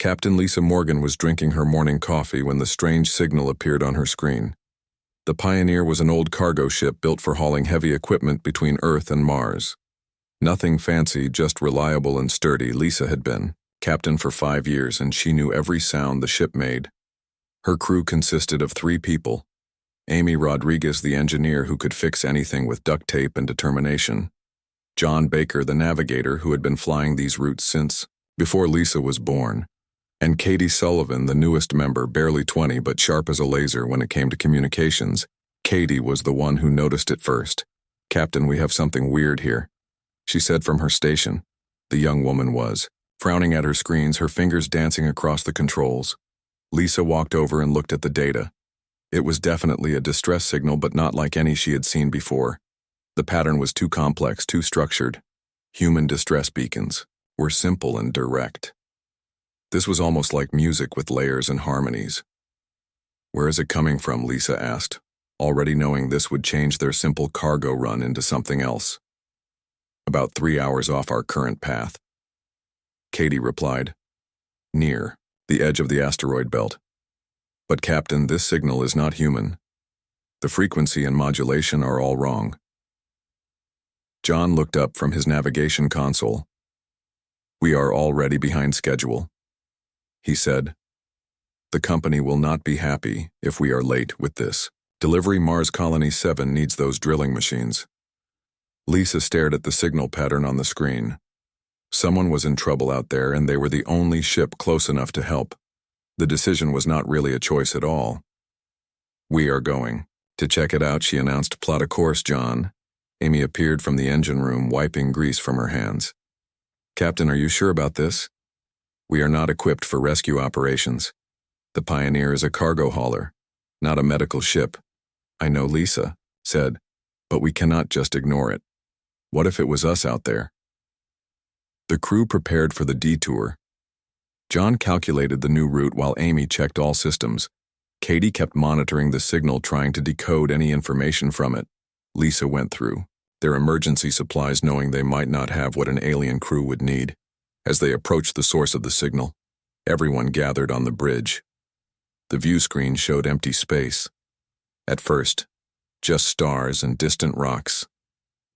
Captain Lisa Morgan was drinking her morning coffee when the strange signal appeared on her screen. The Pioneer was an old cargo ship built for hauling heavy equipment between Earth and Mars. Nothing fancy, just reliable and sturdy. Lisa had been captain for 5 years, and she knew every sound the ship made. Her crew consisted of 3 people. Amy Rodriguez, the engineer who could fix anything with duct tape and determination. John Baker, the navigator who had been flying these routes since before Lisa was born. And Katie Sullivan, the newest member, barely 20 but sharp as a laser when it came to communications. Katie was the one who noticed it first. "Captain, we have something weird here," she said from her station. The young woman was frowning at her screens, her fingers dancing across the controls. Lisa walked over and looked at the data. It was definitely a distress signal, but not like any she had seen before. The pattern was too complex, too structured. Human distress beacons were simple and direct. This was almost like music with layers and harmonies. "Where is it coming from?" Lisa asked, already knowing this would change their simple cargo run into something else. "About 3 hours off our current path," Katie replied. "Near the edge of the asteroid belt. But Captain, this signal is not human. The frequency and modulation are all wrong." John looked up from his navigation console. "We are already behind schedule," he said. "The company will not be happy if we are late with this delivery. Mars Colony 7 needs those drilling machines." Lisa stared at the signal pattern on the screen. Someone was in trouble out there, and they were the only ship close enough to help. The decision was not really a choice at all. "We are going to check it out," she announced. "Plot a course, John." Amy appeared from the engine room, wiping grease from her hands. "Captain, are you sure about this? We are not equipped for rescue operations. The Pioneer is a cargo hauler, not a medical ship." "I know," Lisa said, "but we cannot just ignore it. What if it was us out there?" The crew prepared for the detour. John calculated the new route while Amy checked all systems. Katie kept monitoring the signal, trying to decode any information from it. Lisa went through their emergency supplies, knowing they might not have what an alien crew would need. As they approached the source of the signal, everyone gathered on the bridge. The view screen showed empty space. At first, just stars and distant rocks.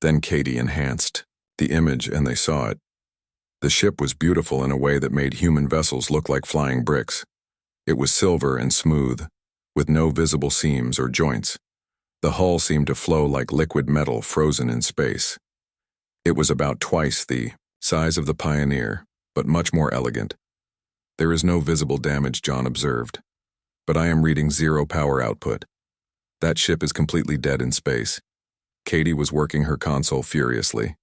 Then Katie enhanced the image and they saw it. The ship was beautiful in a way that made human vessels look like flying bricks. It was silver and smooth, with no visible seams or joints. The hull seemed to flow like liquid metal frozen in space. It was about twice the size of the Pioneer, but much more elegant. "There is no visible damage," John observed. "But I am reading 0 power output. That ship is completely dead in space." Katie was working her console furiously.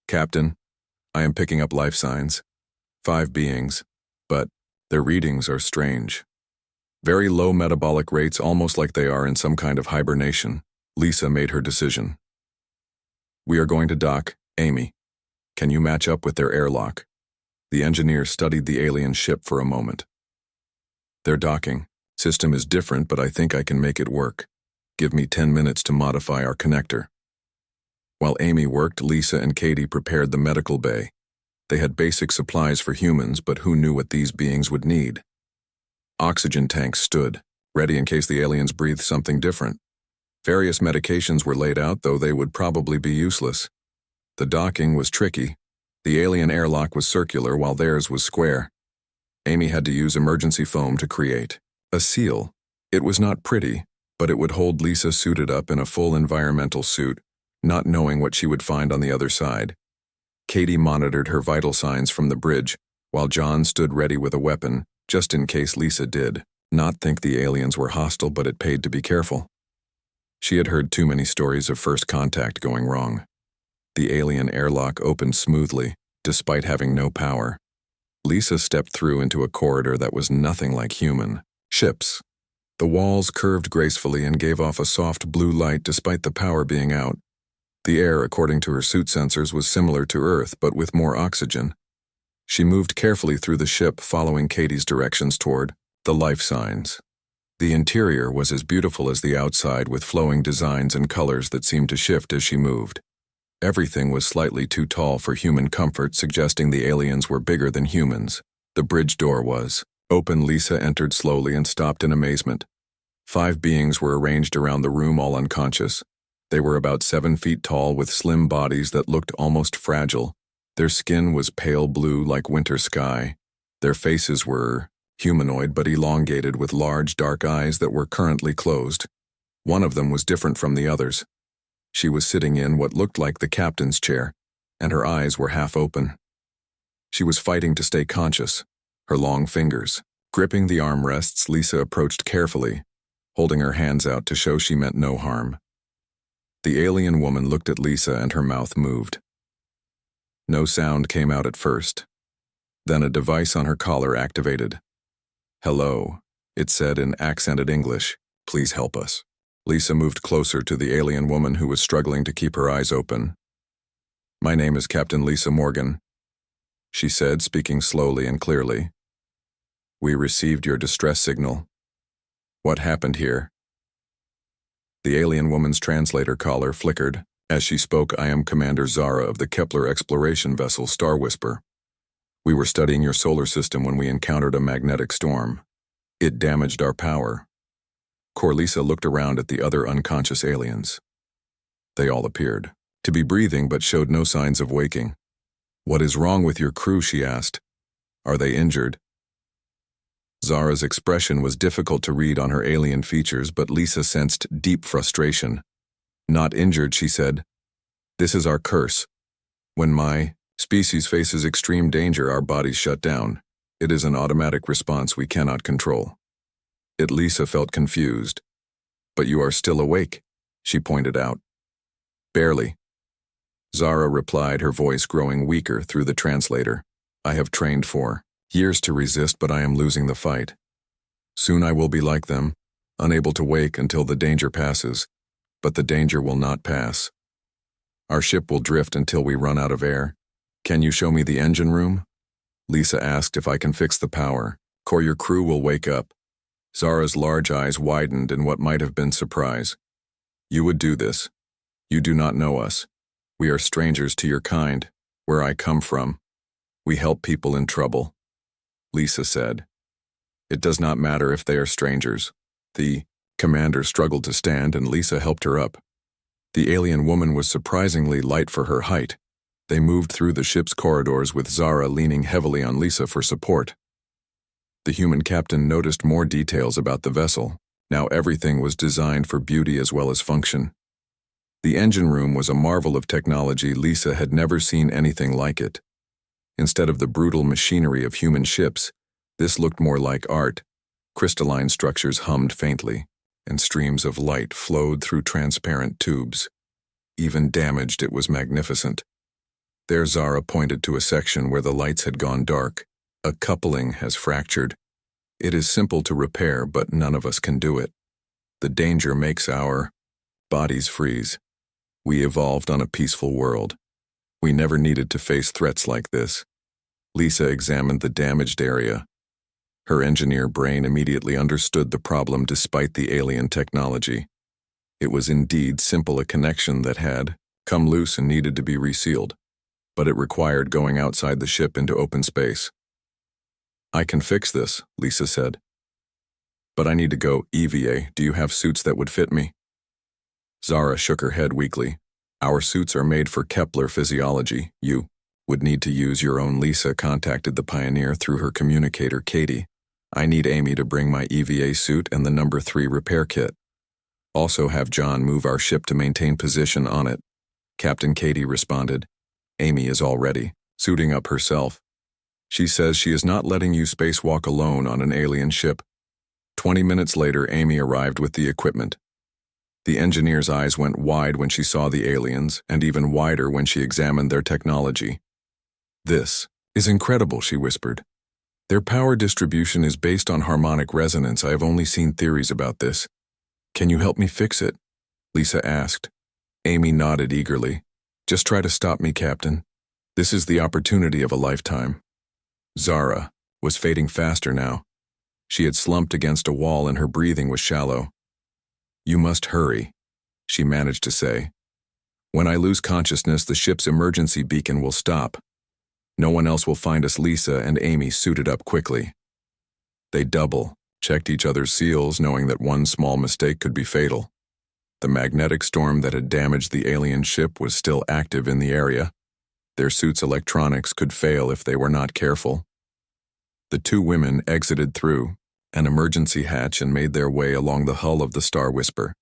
"Captain, I am picking up life signs. 5 beings, but their readings are strange. Very low metabolic rates, almost like they are in some kind of hibernation." Lisa made her decision. "We are going to dock. Amy, can you match up with their airlock?" The engineer studied the alien ship for a moment. "Their docking system is different, but I think I can make it work. Give me 10 minutes to modify our connector." While Amy worked, Lisa and Katie prepared the medical bay. They had basic supplies for humans, but who knew what these beings would need? Oxygen tanks stood, ready in case the aliens breathed something different. Various medications were laid out, though they would probably be useless. The docking was tricky. The alien airlock was circular while theirs was square. Amy had to use emergency foam to create a seal. It was not pretty, but it would hold Lisa suited up in a full environmental suit, not knowing what she would find on the other side. Katie monitored her vital signs from the bridge, while John stood ready with a weapon, just in case Lisa did not think the aliens were hostile, but it paid to be careful. She had heard too many stories of first contact going wrong. The alien airlock opened smoothly, despite having no power. Lisa stepped through into a corridor that was nothing like human ships. The walls curved gracefully and gave off a soft blue light despite the power being out. The air, according to her suit sensors, was similar to Earth, but with more oxygen. She moved carefully through the ship, following Katie's directions toward the life signs. The interior was as beautiful as the outside, with flowing designs and colors that seemed to shift as she moved. Everything was slightly too tall for human comfort, suggesting the aliens were bigger than humans. The bridge door was open. Lisa entered slowly and stopped in amazement. 5 beings were arranged around the room, all unconscious. They were about 7 feet tall with slim bodies that looked almost fragile. Their skin was pale blue like winter sky. Their faces were humanoid but elongated with large dark eyes that were currently closed. One of them was different from the others. She was sitting in what looked like the captain's chair, and her eyes were half open. She was fighting to stay conscious, her long fingers gripping the armrests. Lisa approached carefully, holding her hands out to show she meant no harm. The alien woman looked at Lisa and her mouth moved. No sound came out at first. Then a device on her collar activated. "Hello," it said in accented English. "Please help us." Lisa moved closer to the alien woman who was struggling to keep her eyes open. "My name is Captain Lisa Morgan," she said, speaking slowly and clearly. "We received your distress signal. What happened here?" The alien woman's translator collar flickered. As she spoke, "I am Commander Zara of the Kepler exploration vessel Star Whisper. We were studying your solar system when we encountered a magnetic storm. It damaged our power." Lisa looked around at the other unconscious aliens. They all appeared to be breathing but showed no signs of waking. "What is wrong with your crew?" she asked. "Are they injured?" Zara's expression was difficult to read on her alien features, but Lisa sensed deep frustration. "Not injured," she said. "This is our curse. When my species faces extreme danger, our bodies shut down. It is an automatic response we cannot control." Lisa felt confused. "But you are still awake," she pointed out. "Barely," Zara replied, her voice growing weaker through the translator. "I have trained for years to resist, but I am losing the fight. Soon I will be like them, unable to wake until the danger passes, but the danger will not pass. Our ship will drift until we run out of air. Can you show me the engine room?" Lisa asked if I can fix the power. "Your crew will wake up." Zara's large eyes widened in what might have been surprise. "You would do this. You do not know us. We are strangers to your kind, where I come from. We help people in trouble," Lisa said. "It does not matter if they are strangers." The commander struggled to stand and Lisa helped her up. The alien woman was surprisingly light for her height. They moved through the ship's corridors with Zara leaning heavily on Lisa for support. The human captain noticed more details about the vessel. Now everything was designed for beauty as well as function. The engine room was a marvel of technology. Lisa had never seen anything like it. Instead of the brutal machinery of human ships, this looked more like art. Crystalline structures hummed faintly, and streams of light flowed through transparent tubes. Even damaged, it was magnificent. There Zara pointed to a section where the lights had gone dark. "A coupling has fractured. It is simple to repair, but none of us can do it. The danger makes our bodies freeze. We evolved on a peaceful world. We never needed to face threats like this." Lisa examined the damaged area. Her engineer brain immediately understood the problem despite the alien technology. It was indeed simple, a connection that had come loose and needed to be resealed, but it required going outside the ship into open space. "I can fix this," Lisa said. "But I need to go. EVA, do you have suits that would fit me?" Zara shook her head weakly. "Our suits are made for Kepler physiology. You would need to use your own." Lisa contacted the Pioneer through her communicator, Katie. "I need Amy to bring my EVA suit and the number 3 repair kit. Also have John move our ship to maintain position on it." Captain Katie responded. "Amy is already suiting up herself. She says she is not letting you spacewalk alone on an alien ship." 20 minutes later, Amy arrived with the equipment. The engineer's eyes went wide when she saw the aliens, and even wider when she examined their technology. "This is incredible," she whispered. "Their power distribution is based on harmonic resonance. I have only seen theories about this. Can you help me fix it?" Lisa asked. Amy nodded eagerly. "Just try to stop me, Captain. This is the opportunity of a lifetime." Zara was fading faster now. She had slumped against a wall and her breathing was shallow. "You must hurry," she managed to say. "When I lose consciousness, the ship's emergency beacon will stop." No one else will find us. Lisa and Amy suited up quickly. They checked each other's seals, knowing that one small mistake could be fatal. The magnetic storm that had damaged the alien ship was still active in the area. Their suits' electronics could fail if they were not careful. The two women exited through an emergency hatch and made their way along the hull of the Star Whisper.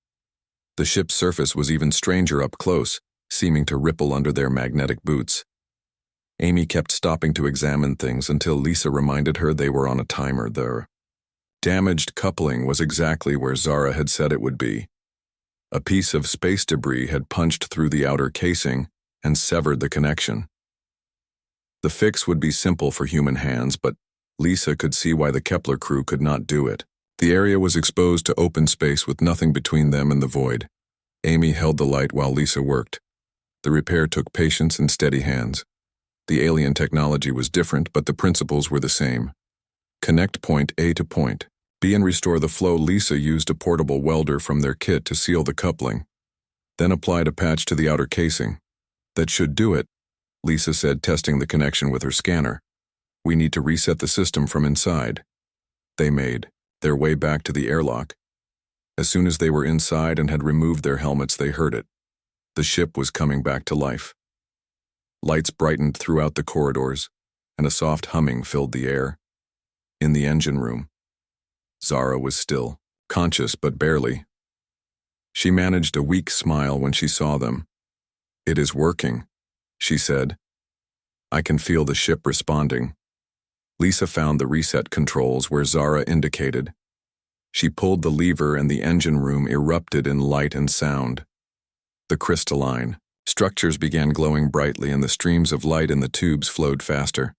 The ship's surface was even stranger up close, seeming to ripple under their magnetic boots. Amy kept stopping to examine things until Lisa reminded her they were on a timer. The damaged coupling was exactly where Zara had said it would be. A piece of space debris had punched through the outer casing and severed the connection. The fix would be simple for human hands, but Lisa could see why the Kepler crew could not do it. The area was exposed to open space with nothing between them and the void. Amy held the light while Lisa worked. The repair took patience and steady hands. The alien technology was different, but the principles were the same. Connect point A to point B and restore the flow. Lisa used a portable welder from their kit to seal the coupling, then applied a patch to the outer casing. That should do it, Lisa said, testing the connection with her scanner. We need to reset the system from inside. They made their way back to the airlock. As soon as they were inside and had removed their helmets, they heard it. The ship was coming back to life. Lights brightened throughout the corridors, and a soft humming filled the air. In the engine room, Zara was still, conscious but barely. She managed a weak smile when she saw them. "It is working," she said. "I can feel the ship responding." Lisa found the reset controls where Zara indicated. She pulled the lever and the engine room erupted in light and sound. The crystalline structures began glowing brightly and the streams of light in the tubes flowed faster.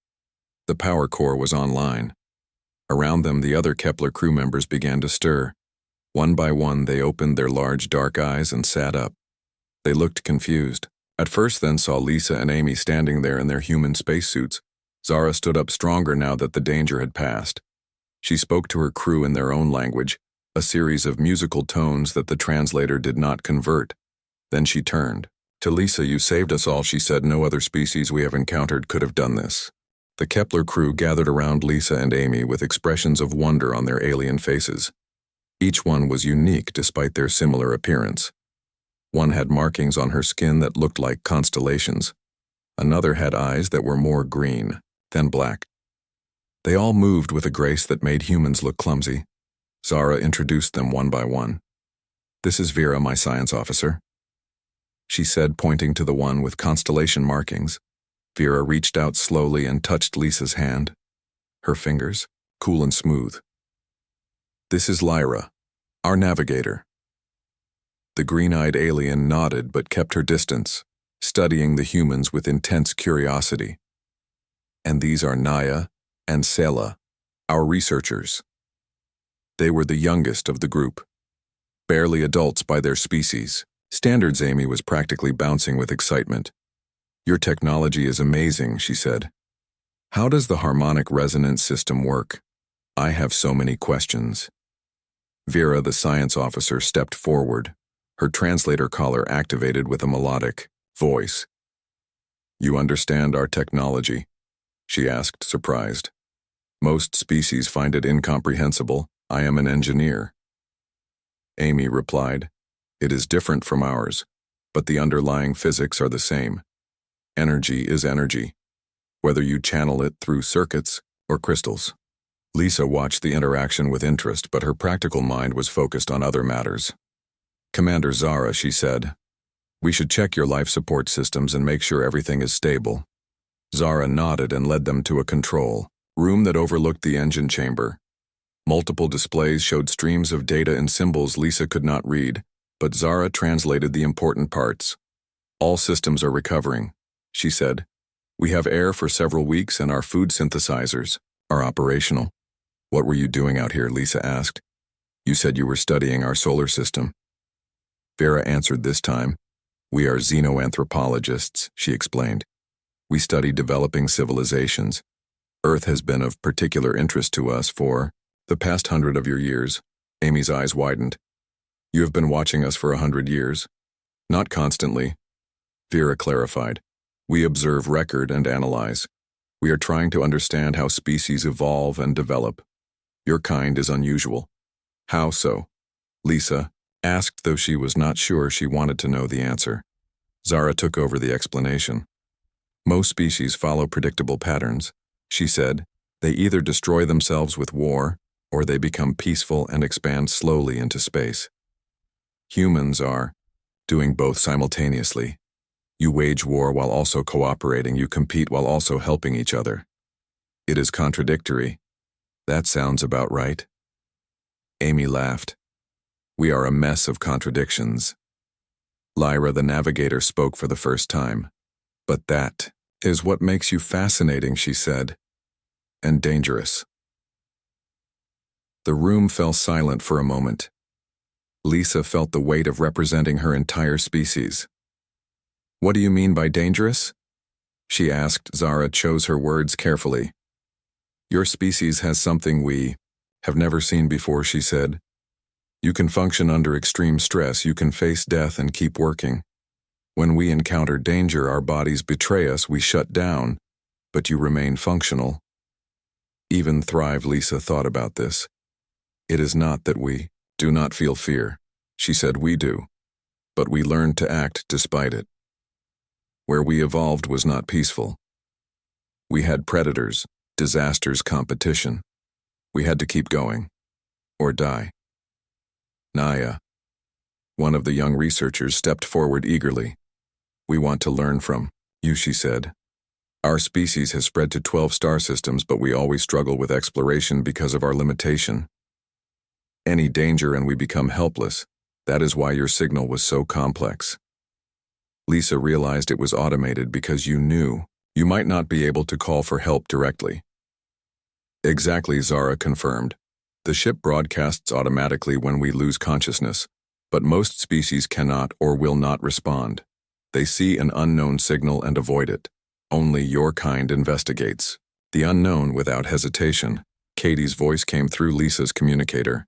The power core was online. Around them, the other Kepler crew members began to stir. One by one, they opened their large dark eyes and sat up. They looked confused. At first, then saw Lisa and Amy standing there in their human spacesuits. Zara stood up stronger now that the danger had passed. She spoke to her crew in their own language, a series of musical tones that the translator did not convert. Then she turned to Lisa. "You saved us all," she said. "No other species we have encountered could have done this." The Kepler crew gathered around Lisa and Amy with expressions of wonder on their alien faces. Each one was unique despite their similar appearance. One had markings on her skin that looked like constellations. Another had eyes that were more green than black. They all moved with a grace that made humans look clumsy. Zara introduced them one by one. "This is Vera, my science officer," she said, pointing to the one with constellation markings. Vera reached out slowly and touched Lisa's hand, her fingers cool and smooth. "This is Lyra, our navigator." The green-eyed alien nodded but kept her distance, studying the humans with intense curiosity. "And these are Naya and Sela, our researchers." They were the youngest of the group, barely adults by their species. Standards. Amy was practically bouncing with excitement. "Your technology is amazing," she said. "How does the harmonic resonance system work? I have so many questions." Vera, the science officer, stepped forward, her translator collar activated with a melodic voice. "You understand our technology?" she asked, surprised. "Most species find it incomprehensible. I am an engineer." Amy replied, "It is different from ours, but the underlying physics are the same. Energy is energy, whether you channel it through circuits or crystals." Lisa watched the interaction with interest, but her practical mind was focused on other matters. "Commander Zara," she said, "we should check your life support systems and make sure everything is stable." Zara nodded and led them to a control room that overlooked the engine chamber. Multiple displays showed streams of data and symbols Lisa could not read, but Zara translated the important parts. "All systems are recovering," she said. "We have air for several weeks and our food synthesizers are operational." "What were you doing out here?" Lisa asked. "You said you were studying our solar system." Vera answered this time. "We are xenoanthropologists," she explained. "We study developing civilizations. Earth has been of particular interest to us for the past 100 of your years." Amy's eyes widened. "You have been watching us for 100 years?" "Not constantly," Vera clarified. "We observe, record, and analyze. We are trying to understand how species evolve and develop. Your kind is unusual. How so? Lisa asked, though she was not sure she wanted to know the answer. Zara took over the explanation. Most species follow predictable patterns, she said. They either destroy themselves with war, or they become peaceful and expand slowly into space. Humans are doing both simultaneously. You wage war while also cooperating. You compete while also helping each other. It is contradictory. That sounds about right. Amy laughed. We are a mess of contradictions. Lyra, the navigator, spoke for the first time. But that is what makes you fascinating, she said. And dangerous. The room fell silent for a moment. Lisa felt the weight of representing her entire species. What do you mean by dangerous? She asked. Zara chose her words carefully. Your species has something we have never seen before, she said. You can function under extreme stress. You can face death and keep working. When we encounter danger, our bodies betray us. We shut down, but you remain functional. Even thrive. Lisa thought about this. It is not that we do not feel fear, she said. We do, but we learn to act despite it. Where we evolved was not peaceful. We had predators, disasters, competition. We had to keep going, or die. Naya, one of the young researchers, stepped forward eagerly. We want to learn from you, she said. Our species has spread to 12 star systems, but we always struggle with exploration because of our limitation. Any danger and we become helpless. That is why your signal was so complex. Lisa realized it was automated because you knew you might not be able to call for help directly. Exactly, Zara confirmed. The ship broadcasts automatically when we lose consciousness, but most species cannot or will not respond. They see an unknown signal and avoid it. Only your kind investigates. The unknown without hesitation. Katie's voice came through Lisa's communicator.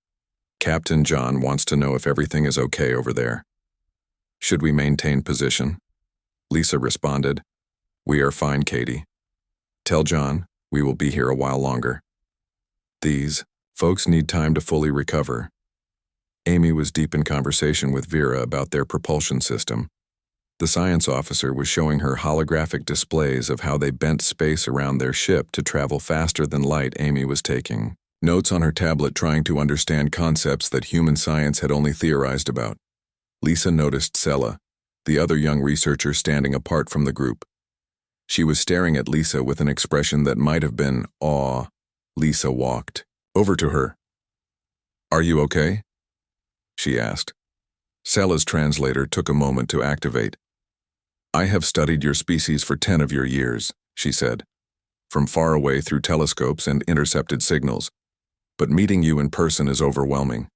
Captain John wants to know if everything is okay over there. Should we maintain position? Lisa responded. We are fine, Katie. Tell John we will be here a while longer. These folks need time to fully recover. Amy was deep in conversation with Vera about their propulsion system. The science officer was showing her holographic displays of how they bent space around their ship to travel faster than light. Amy was taking notes on her tablet, trying to understand concepts that human science had only theorized about. Lisa noticed Sella, the other young researcher, standing apart from the group. She was staring at Lisa with an expression that might have been awe. Lisa walked over to her. Are you okay? She asked. Sella's translator took a moment to activate. I have studied your species for 10 of your years, she said, from far away through telescopes and intercepted signals. But meeting you in person is overwhelming.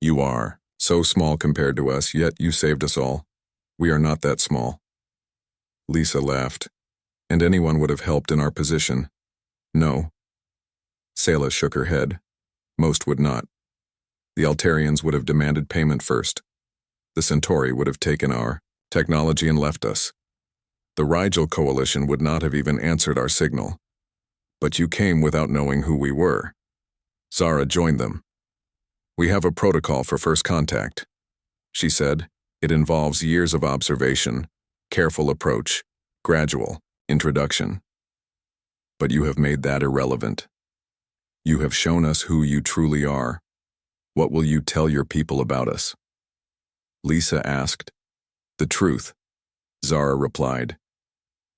You are so small compared to us, yet you saved us all. We are not that small. Lisa laughed. And anyone would have helped in our position. No. Sela shook her head. Most would not. The Altarians would have demanded payment first. The Centauri would have taken our technology and left us. The Rigel Coalition would not have even answered our signal. But you came without knowing who we were. Zara joined them. We have a protocol for first contact, she said. It involves years of observation, careful approach, gradual introduction. But you have made that irrelevant. You have shown us who you truly are. What will you tell your people about us? Lisa asked. The truth, Zara replied.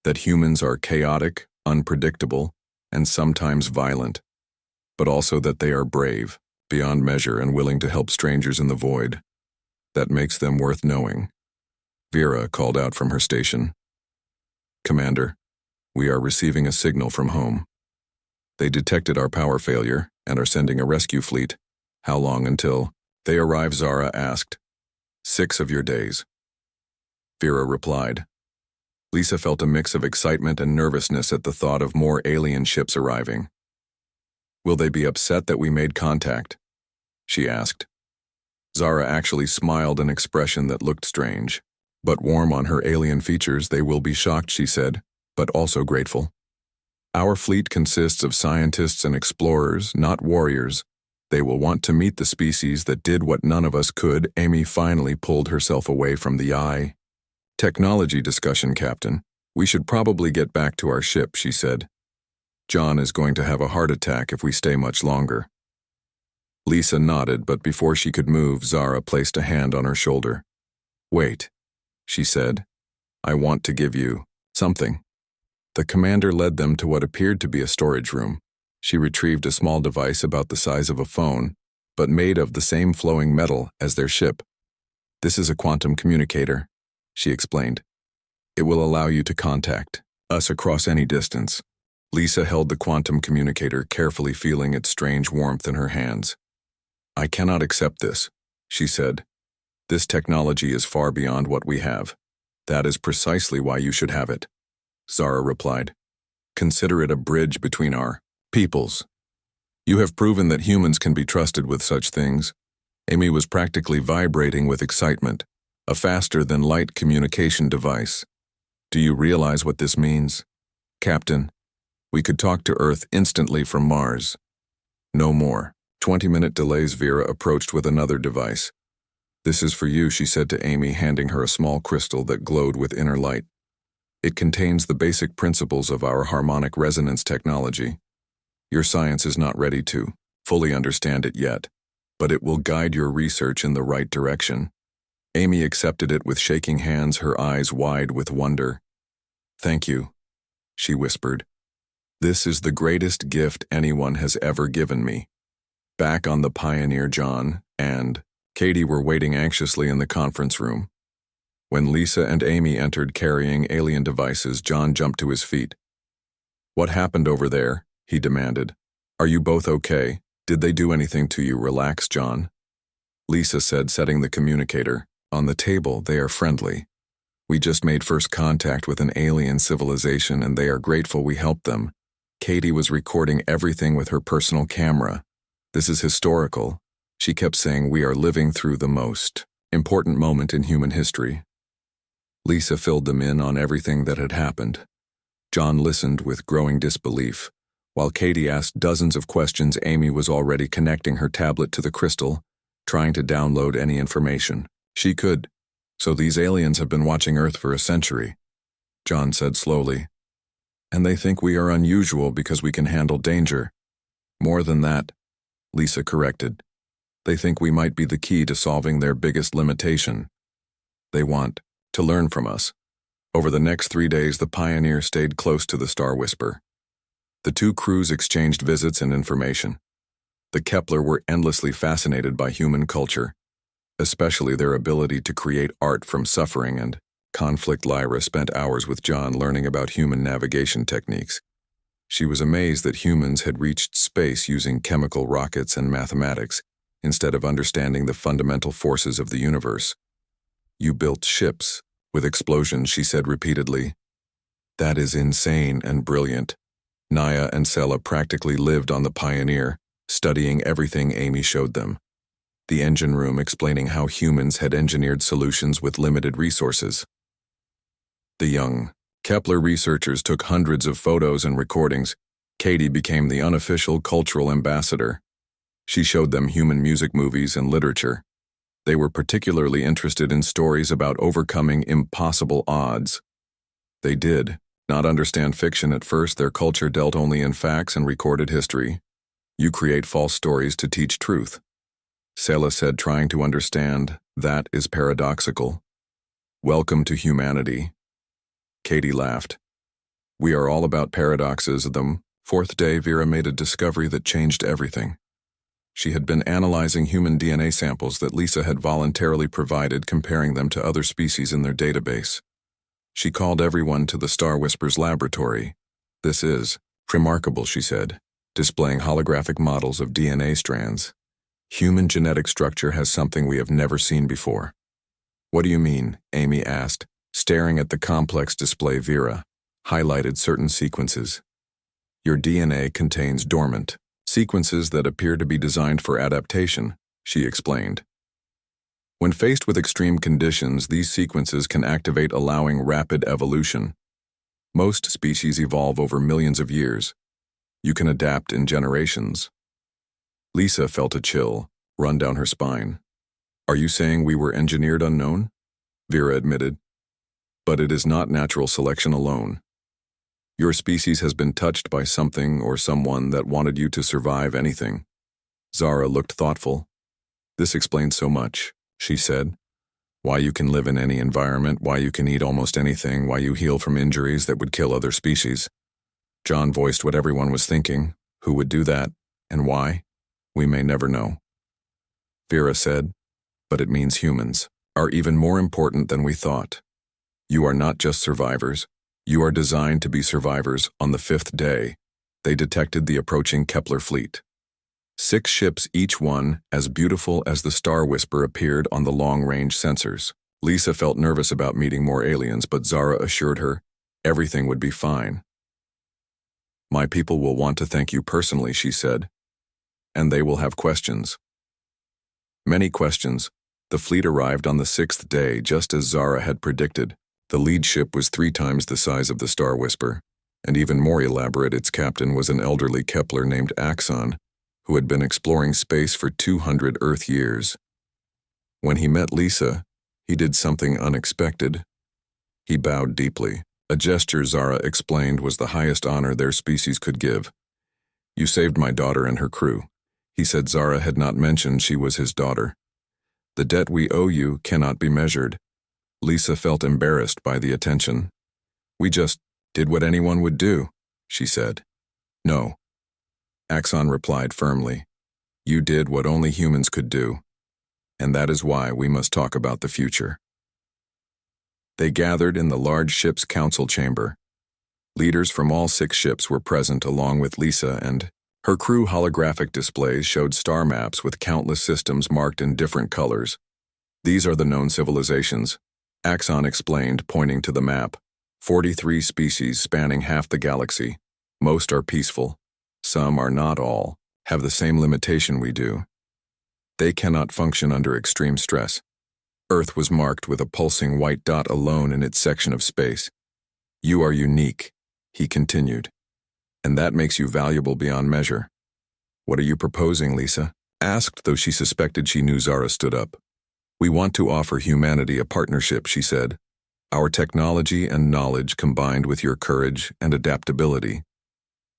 That humans are chaotic, unpredictable, and sometimes violent, but also that they are brave, beyond measure, and willing to help strangers in the void. That makes them worth knowing. Vera called out from her station. Commander, we are receiving a signal from home. They detected our power failure and are sending a rescue fleet. How long until they arrive? Zara asked. 6 of your days. Vera replied. Lisa felt a mix of excitement and nervousness at the thought of more alien ships arriving. Will they be upset that we made contact? She asked. Zara actually smiled, an expression that looked strange, but warm on her alien features. They will be shocked, she said, but also grateful. Our fleet consists of scientists and explorers, not warriors. They will want to meet the species that did what none of us could. Amy finally pulled herself away from the eye. Technology discussion, Captain. We should probably get back to our ship, she said. John is going to have a heart attack if we stay much longer. Lisa nodded, but before she could move, Zara placed a hand on her shoulder. Wait, she said. I want to give you something. The commander led them to what appeared to be a storage room. She retrieved a small device about the size of a phone, but made of the same flowing metal as their ship. This is a quantum communicator, she explained. It will allow you to contact us across any distance. Lisa held the quantum communicator, carefully feeling its strange warmth in her hands. I cannot accept this, she said. This technology is far beyond what we have. That is precisely why you should have it, Zara replied. Consider it a bridge between our peoples. You have proven that humans can be trusted with such things. Amy was practically vibrating with excitement, a faster-than-light communication device. Do you realize what this means? Captain, we could talk to Earth instantly from Mars. No more. 20-minute delays. Vera approached with another device. This is for you, she said to Amy, handing her a small crystal that glowed with inner light. It contains the basic principles of our harmonic resonance technology. Your science is not ready to fully understand it yet, but it will guide your research in the right direction. Amy accepted it with shaking hands, her eyes wide with wonder. Thank you, she whispered. This is the greatest gift anyone has ever given me. Back on the Pioneer, John and Katie were waiting anxiously in the conference room. When Lisa and Amy entered carrying alien devices, John jumped to his feet. What happened over there? He demanded. Are you both okay? Did they do anything to you? Relax, John, Lisa said, setting the communicator. On the table, they are friendly. We just made first contact with an alien civilization and they are grateful we helped them. Katie was recording everything with her personal camera. This is historical. She kept saying we are living through the most important moment in human history. Lisa filled them in on everything that had happened. John listened with growing disbelief. While Katie asked dozens of questions, Amy was already connecting her tablet to the crystal, trying to download any information she could. So these aliens have been watching Earth for a century, John said slowly. And they think we are unusual because we can handle danger. More than that, Lisa corrected. They think we might be the key to solving their biggest limitation. They want to learn from us. Over the next 3 days, the Pioneer stayed close to the Star Whisper. The two crews exchanged visits and information. The Kepler were endlessly fascinated by human culture, especially their ability to create art from suffering and conflict. Lyra spent hours with John learning about human navigation techniques. She was amazed that humans had reached space using chemical rockets and mathematics, instead of understanding the fundamental forces of the universe. You built ships with explosions, she said repeatedly. That is insane and brilliant. Naya and Sela practically lived on the Pioneer, studying everything Amy showed them. The engine room explaining how humans had engineered solutions with limited resources. The young Kepler researchers took hundreds of photos and recordings. Katie became the unofficial cultural ambassador. She showed them human music, movies, and literature. They were particularly interested in stories about overcoming impossible odds. They did not understand fiction at first. Their culture dealt only in facts and recorded history. You create false stories to teach truth, Sela said, trying to understand. That is paradoxical. Welcome to humanity. Katie laughed. We are all about paradoxes. The fourth day, Vera made a discovery that changed everything. She had been analyzing human DNA samples that Lisa had voluntarily provided, comparing them to other species in their database. She called everyone to the Star Whisper's laboratory. This is remarkable, she said, displaying holographic models of DNA strands. Human genetic structure has something we have never seen before. What do you mean? Amy asked, staring at the complex display. Vera highlighted certain sequences. Your DNA contains dormant sequences that appear to be designed for adaptation, she explained. When faced with extreme conditions, these sequences can activate, allowing rapid evolution. Most species evolve over millions of years. You can adapt in generations. Lisa felt a chill run down her spine. Are you saying we were engineered unknown? Vera admitted. But it is not natural selection alone. Your species has been touched by something or someone that wanted you to survive anything. Zara looked thoughtful. This explains so much, she said. Why you can live in any environment, why you can eat almost anything, why you heal from injuries that would kill other species. John voiced what everyone was thinking. Who would do that, and why? We may never know. Vera said, but it means humans are even more important than we thought. You are not just survivors. You are designed to be survivors. On the 5th day, they detected the approaching Kepler fleet. 6 ships, each one as beautiful as the Star Whisper, appeared on the long-range sensors. Lisa felt nervous about meeting more aliens, but Zara assured her everything would be fine. My people will want to thank you personally, she said, and they will have questions. Many questions. The fleet arrived on the 6th day, just as Zara had predicted. The lead ship was 3 times the size of the Star Whisper, and even more elaborate. Its captain was an elderly Kepler named Axon, who had been exploring space for 200 Earth years. When he met Lisa, he did something unexpected. He bowed deeply, a gesture Zara explained was the highest honor their species could give. You saved my daughter and her crew. He said Zara had not mentioned she was his daughter. The debt we owe you cannot be measured. Lisa felt embarrassed by the attention. We just did what anyone would do, she said. No. Axon replied firmly. You did what only humans could do, and that is why we must talk about the future. They gathered in the large ship's council chamber. Leaders from all 6 ships were present along with Lisa and her crew. Holographic displays showed star maps with countless systems marked in different colors. These are the known civilizations, Axon explained, pointing to the map. 43 species spanning half the galaxy. Most are peaceful. Some are not. All have the same limitation we do. They cannot function under extreme stress. Earth was marked with a pulsing white dot alone in its section of space. You are unique, he continued, and that makes you valuable beyond measure. What are you proposing, Lisa? Asked, though she suspected she knew. Zara stood up. We want to offer humanity a partnership, she said. Our technology and knowledge combined with your courage and adaptability.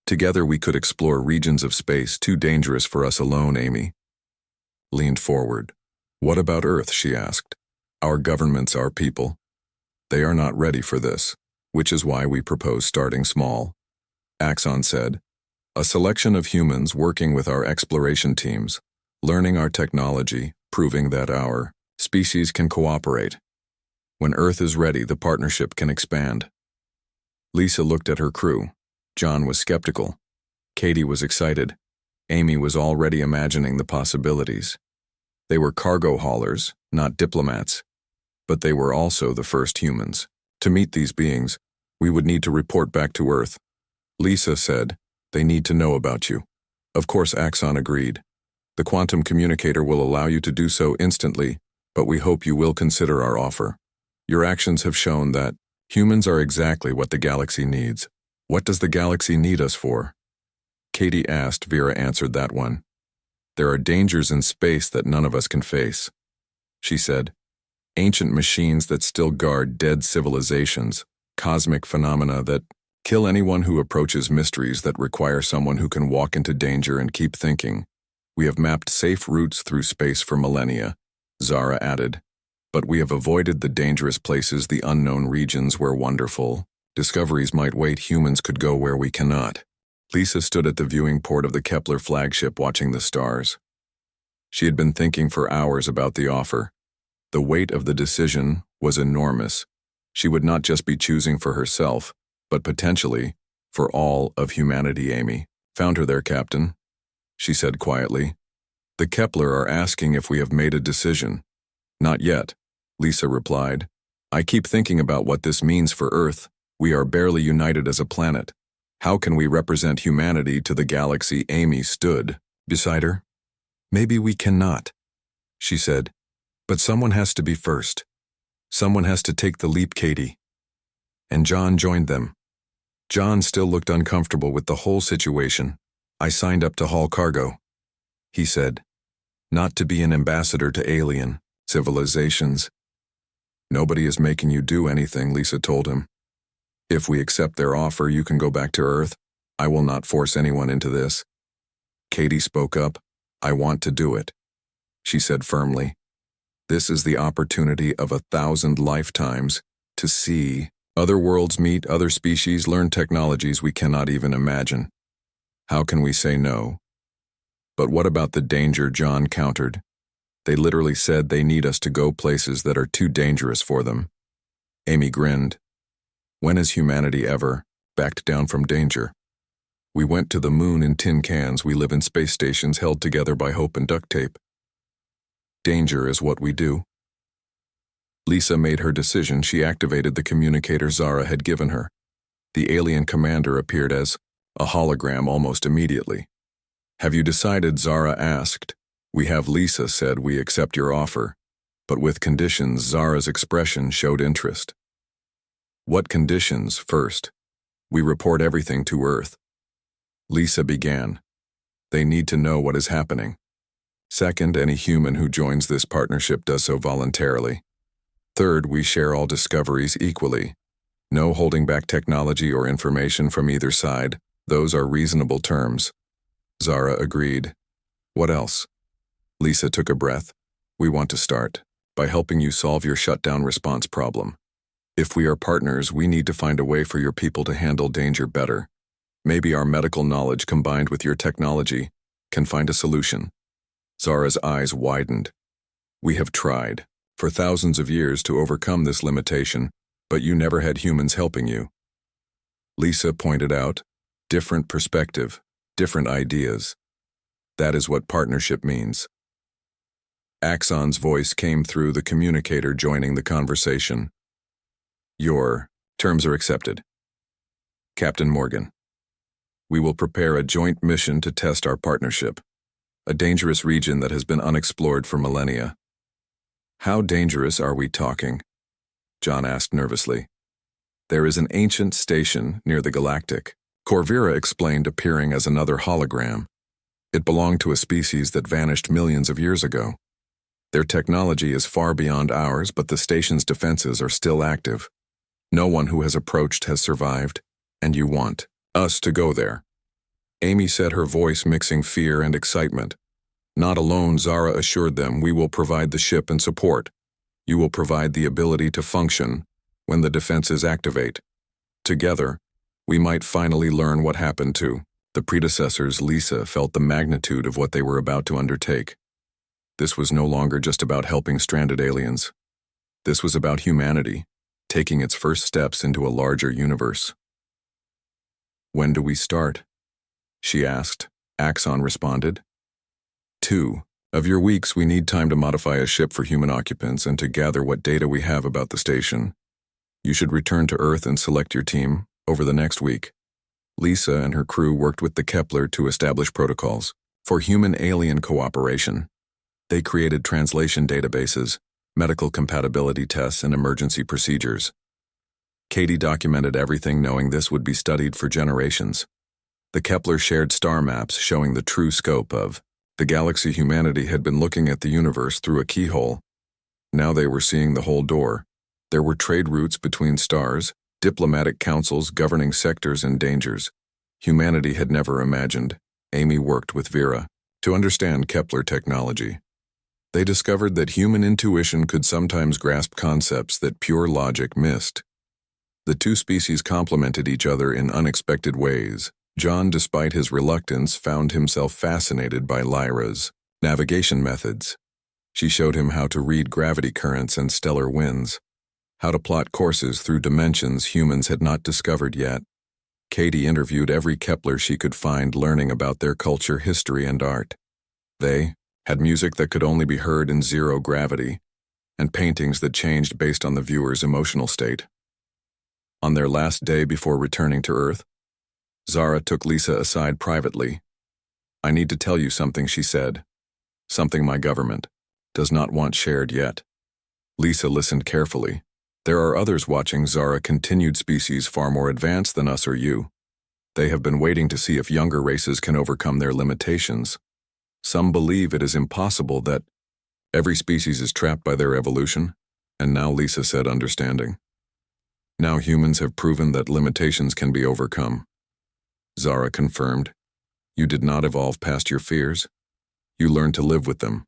Together we could explore regions of space too dangerous for us alone. Amy leaned forward. What about Earth? She asked. Our governments, our people. They are not ready for this, which is why we propose starting small. Axon said. A selection of humans working with our exploration teams, learning our technology, proving that our species can cooperate. When Earth is ready, the partnership can expand. Lisa looked at her crew. John was skeptical. Katie was excited. Amy was already imagining the possibilities. They were cargo haulers, not diplomats. But they were also the first humans. To meet these beings, we would need to report back to Earth. Lisa said, they need to know about you. Of course, Axon agreed. The quantum communicator will allow you to do so instantly, but we hope you will consider our offer. Your actions have shown that humans are exactly what the galaxy needs. What does the galaxy need us for? Katie asked. Vera answered that one. There are dangers in space that none of us can face, she said. Ancient machines that still guard dead civilizations, cosmic phenomena that kill anyone who approaches, mysteries that require someone who can walk into danger and keep thinking. We have mapped safe routes through space for millennia, Zara added. But we have avoided the dangerous places, the unknown regions where wonderful discoveries might wait. Humans could go where we cannot. Lisa stood at the viewing port of the Kepler flagship watching the stars. She had been thinking for hours about the offer. The weight of the decision was enormous. She would not just be choosing for herself, but potentially for all of humanity. Amy found her there, Captain, she said quietly. The Kepler are asking if we have made a decision. Not yet, Lisa replied. I keep thinking about what this means for Earth. We are barely united as a planet. How can we represent humanity to the galaxy? Amy stood beside her. Maybe we cannot, she said. But someone has to be first. Someone has to take the leap, Katie. And John joined them. John still looked uncomfortable with the whole situation. I signed up to haul cargo, he said, not to be an ambassador to alien civilizations. Nobody is making you do anything, Lisa told him. If we accept their offer, you can go back to Earth. I will not force anyone into this. Katie spoke up. I want to do it, she said firmly. This is the opportunity of 1,000 lifetimes to see other worlds, meet other species, learn technologies we cannot even imagine. How can we say no? But what about the danger? John countered. They literally said they need us to go places that are too dangerous for them. Amy grinned. When has humanity ever backed down from danger? We went to the moon in tin cans. We live in space stations held together by hope and duct tape. Danger is what we do. Lisa made her decision. She activated the communicator Zara had given her. The alien commander appeared as a hologram almost immediately. Have you decided? Zara asked. We have. Lisa said. We accept your offer, but with conditions. Zara's expression showed interest. What conditions? First, we report everything to Earth. Lisa began. They need to know what is happening. Second, any human who joins this partnership does so voluntarily. Third, we share all discoveries equally. No holding back technology or information from either side. Those are reasonable terms. Zara agreed. What else? Lisa took a breath. We want to start by helping you solve your shutdown response problem. If we are partners, we need to find a way for your people to handle danger better. Maybe our medical knowledge combined with your technology can find a solution. Zara's eyes widened. We have tried for thousands of years to overcome this limitation, but you never had humans helping you. Lisa pointed out, different perspective, different ideas. That is what partnership means. Axon's voice came through the communicator, joining the conversation. Your terms are accepted. Captain Morgan. We will prepare a joint mission to test our partnership. A dangerous region that has been unexplored for millennia. How dangerous are we talking? John asked nervously. There is an ancient station near the Galactic, Corvira explained, appearing as another hologram. It belonged to a species that vanished millions of years ago. Their technology is far beyond ours, but the station's defenses are still active. No one who has approached has survived, and you want us to go there. Amy said, her voice mixing fear and excitement. Not alone, Zara assured them. We will provide the ship and support. You will provide the ability to function when the defenses activate. Together, we might finally learn what happened to the predecessors. Lisa felt the magnitude of what they were about to undertake. This was no longer just about helping stranded aliens. This was about humanity, taking its first steps into a larger universe. When do we start? She asked. Axon responded. 2 of your weeks. We need time to modify a ship for human occupants and to gather what data we have about the station. You should return to Earth and select your team over the next week. Lisa and her crew worked with the Kepler to establish protocols for human-alien cooperation. They created translation databases, medical compatibility tests, and emergency procedures. Katie documented everything, knowing this would be studied for generations. The Kepler shared star maps showing the true scope of the galaxy. Humanity had been looking at the universe through a keyhole. Now they were seeing the whole door. There were trade routes between stars, diplomatic councils governing sectors and dangers humanity had never imagined. Amy worked with Vera to understand Kepler technology. They discovered that human intuition could sometimes grasp concepts that pure logic missed. The two species complemented each other in unexpected ways. John, despite his reluctance, found himself fascinated by Lyra's navigation methods. She showed him how to read gravity currents and stellar winds, how to plot courses through dimensions humans had not discovered yet. Katie interviewed every Kepler she could find, learning about their culture, history, and art. They had music that could only be heard in zero gravity, and paintings that changed based on the viewer's emotional state. On their last day before returning to Earth, Zara took Lisa aside privately. I need to tell you something, she said. Something my government does not want shared yet. Lisa listened carefully. There are others watching Zara continued species far more advanced than us or you. They have been waiting to see if younger races can overcome their limitations. Some believe it is impossible that every species is trapped by their evolution, and now Lisa said understanding. Now humans have proven that limitations can be overcome. Zara confirmed. You did not evolve past your fears. You learned to live with them.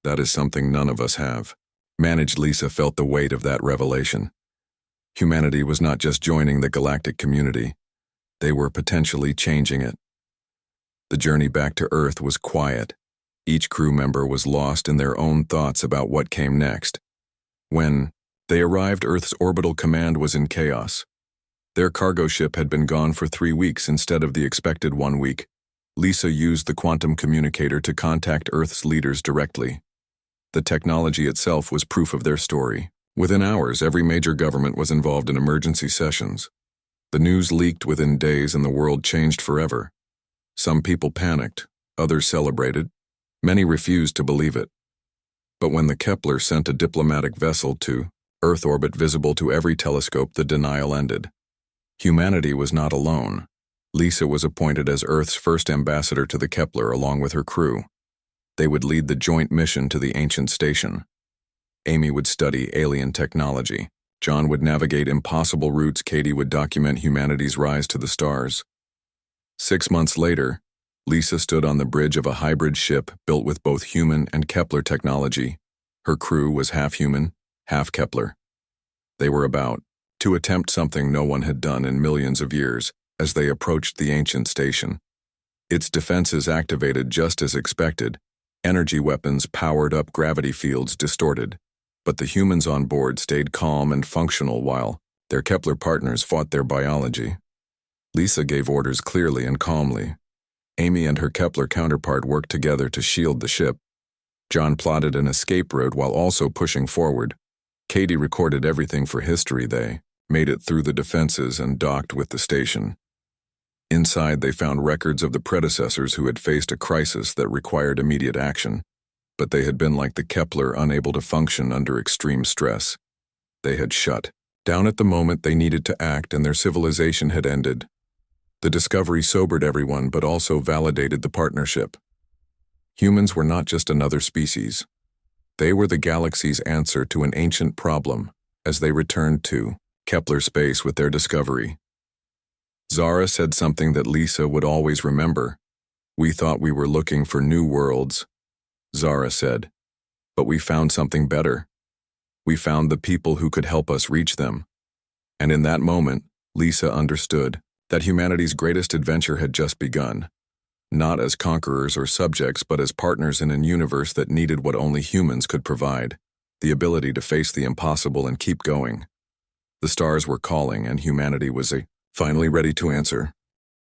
That is something none of us have. Managed Lisa felt the weight of that revelation. Humanity was not just joining the galactic community. They were potentially changing it. The journey back to Earth was quiet. Each crew member was lost in their own thoughts about what came next. When they arrived, Earth's orbital command was in chaos. Their cargo ship had been gone for 3 weeks instead of the expected 1 week. Lisa used the quantum communicator to contact Earth's leaders directly. The technology itself was proof of their story. Within hours, every major government was involved in emergency sessions. The news leaked within days and the world changed forever. Some people panicked, others celebrated. Many refused to believe it. But when the Kepler sent a diplomatic vessel to Earth orbit visible to every telescope, the denial ended. Humanity was not alone. Lisa was appointed as Earth's first ambassador to the Kepler along with her crew. They would lead the joint mission to the ancient station. Amy would study alien technology. John would navigate impossible routes. Katie would document humanity's rise to the stars. 6 months later, Lisa stood on the bridge of a hybrid ship built with both human and Kepler technology. Her crew was half human, half Kepler. They were about to attempt something no one had done in millions of years as they approached the ancient station. Its defenses activated just as expected. Energy weapons powered up, gravity fields distorted. But the humans on board stayed calm and functional while their Kepler partners fought their biology. Lisa gave orders clearly and calmly. Amy and her Kepler counterpart worked together to shield the ship. John plotted an escape route while also pushing forward. Katie recorded everything for history. They made it through the defenses and docked with the station. Inside, they found records of the predecessors who had faced a crisis that required immediate action. But they had been like the Kepler, unable to function under extreme stress. They had shut down at the moment they needed to act, and their civilization had ended. The discovery sobered everyone but also validated the partnership. Humans were not just another species. They were the galaxy's answer to an ancient problem as they returned to Kepler space with their discovery. Zara said something that Lisa would always remember. We thought we were looking for new worlds, Zara said, but we found something better. We found the people who could help us reach them. And in that moment, Lisa understood that humanity's greatest adventure had just begun, not as conquerors or subjects, but as partners in a universe that needed what only humans could provide, the ability to face the impossible and keep going. The stars were calling, and humanity was finally ready to answer.